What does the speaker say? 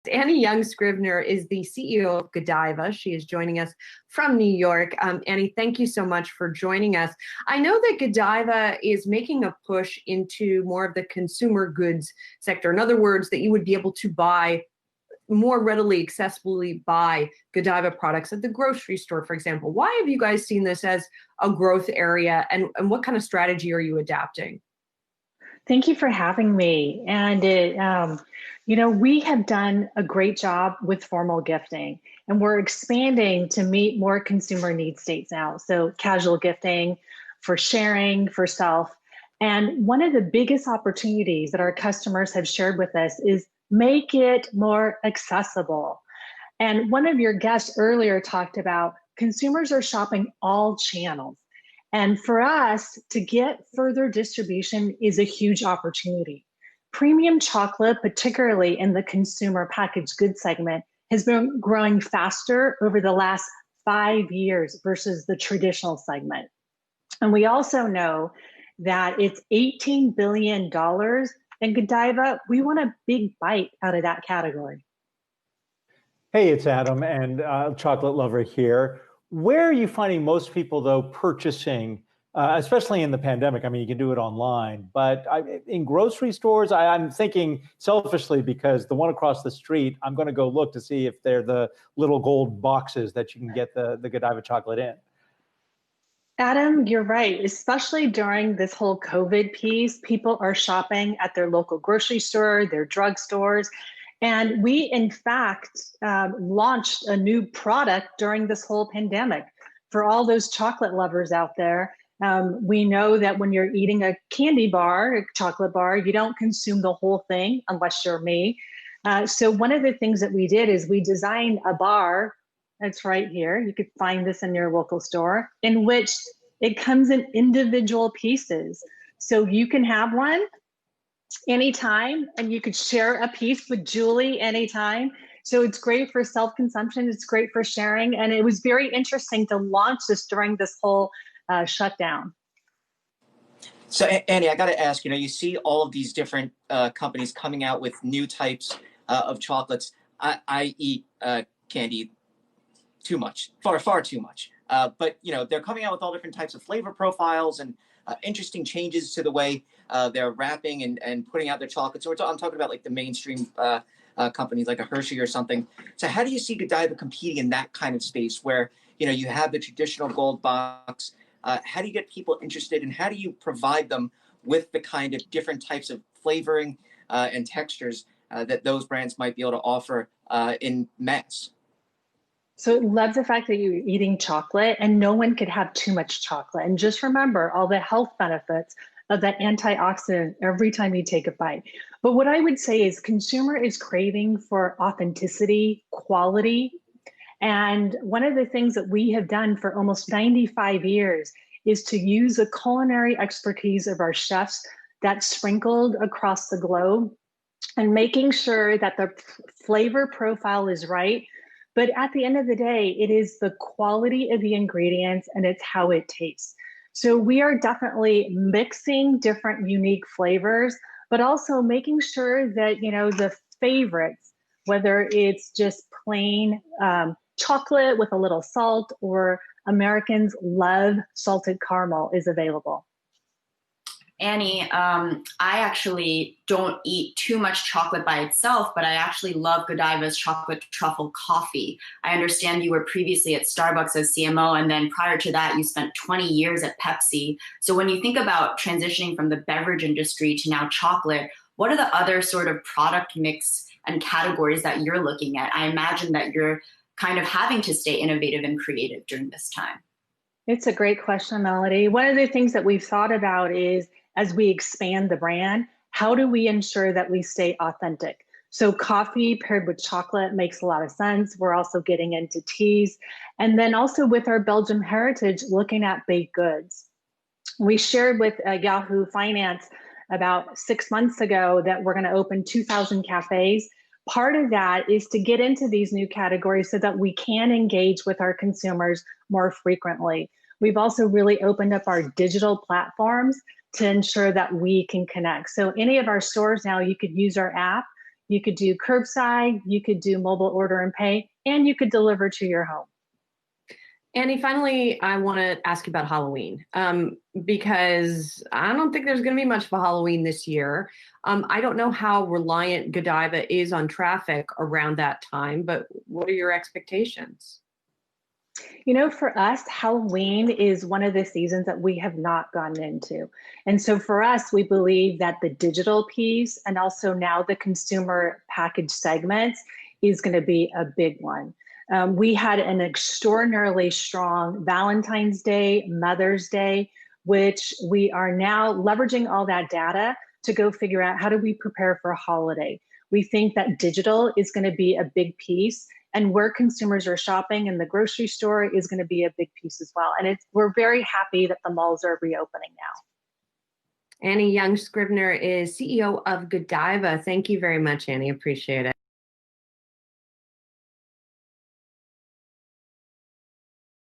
Annie Young-Scrivner is the CEO of Godiva. She is joining us from New York. Annie, thank you so much for joining us. I know that Godiva is making a push into more of the consumer goods sector. In other words, that you would be able to buy more readily, accessibly buy Godiva products at the grocery store, for example. Why have you guys seen this as a growth area, and what kind of strategy are you adapting? Thank you for having me. And we have done a great job with formal gifting, and we're expanding to meet more consumer need states now. So casual gifting, for sharing, for self. And one of the biggest opportunities that our customers have shared with us is make it more accessible. And one of your guests earlier talked about consumers are shopping all channels. And for us to get further distribution is a huge opportunity. Premium chocolate, particularly in the consumer packaged goods segment, has been growing faster over the last 5 years versus the traditional segment. And we also know that it's $18 billion, and Godiva, we want a big bite out of that category. Hey, it's Adam, and chocolate lover here. Where are you finding most people, though, purchasing, especially in the pandemic? I mean, you can do it online, but in grocery stores, I'm thinking selfishly, because the one across the street, I'm going to go look to see if they're the little gold boxes that you can get the Godiva chocolate in. Adam, you're right. Especially during this whole COVID piece, people are shopping at their local grocery store, their drugstores. And we, in fact, launched a new product during this whole pandemic. For all those chocolate lovers out there, we know that when you're eating a candy bar, a chocolate bar, you don't consume the whole thing unless you're me. So one of the things that we did is we designed a bar. That's right here. You could find this in your local store, in which it comes in individual pieces. So you can have one anytime, and you could share a piece with Julie anytime. So it's great for self-consumption. It's great for sharing. And it was very interesting to launch this during this whole shutdown. So Annie, I got to ask, you see all of these different companies coming out with new types of chocolates. I eat candy too much, far too much. But they're coming out with all different types of flavor profiles and interesting changes to the way they're wrapping and putting out their chocolates. So I'm talking about like the mainstream companies like a Hershey or something. So how do you see Godiva competing in that kind of space where you have the traditional gold box? How do you get people interested, and how do you provide them with the kind of different types of flavoring and textures that those brands might be able to offer in mass? So love the fact that you're eating chocolate, and no one could have too much chocolate. And just remember all the health benefits of that antioxidant every time you take a bite. But what I would say is consumer is craving for authenticity, quality. And one of the things that we have done for almost 95 years is to use the culinary expertise of our chefs that's sprinkled across the globe, and making sure that the flavor profile is right. But at the end of the day, it is the quality of the ingredients, and it's how it tastes. So we are definitely mixing different unique flavors, but also making sure that, the favorites, whether it's just plain chocolate with a little salt, or Americans love salted caramel, is available. Annie, I actually don't eat too much chocolate by itself, but I actually love Godiva's chocolate truffle coffee. I understand you were previously at Starbucks as CMO, and then prior to that, you spent 20 years at Pepsi. So when you think about transitioning from the beverage industry to now chocolate, what are the other sort of product mix and categories that you're looking at? I imagine that you're kind of having to stay innovative and creative during this time. It's a great question, Melody. One of the things that we've thought about is, as we expand the brand, how do we ensure that we stay authentic? So coffee paired with chocolate makes a lot of sense. We're also getting into teas. And then also with our Belgium heritage, looking at baked goods. We shared with Yahoo Finance about 6 months ago that we're going to open 2,000 cafes. Part of that is to get into these new categories so that we can engage with our consumers more frequently. We've also really opened up our digital platforms to ensure that we can connect. So any of our stores now, you could use our app, You could do curbside, you could do mobile order and pay, and you could deliver to your home. Annie, finally, I want to ask you about Halloween because I don't think there's going to be much of a Halloween this year. I don't know how reliant Godiva is on traffic around that time, but what are your expectations? You know, for us, Halloween is one of the seasons that we have not gotten into. And so for us, we believe that the digital piece and also now the consumer package segments is going to be a big one. We had an extraordinarily strong Valentine's Day, Mother's Day, which we are now leveraging all that data to go figure out how do we prepare for a holiday. We think that digital is going to be a big piece, and where consumers are shopping in the grocery store is going to be a big piece as well. And we're very happy that the malls are reopening now. Annie Young-Scrivner is CEO of Godiva. Thank you very much, Annie. Appreciate it.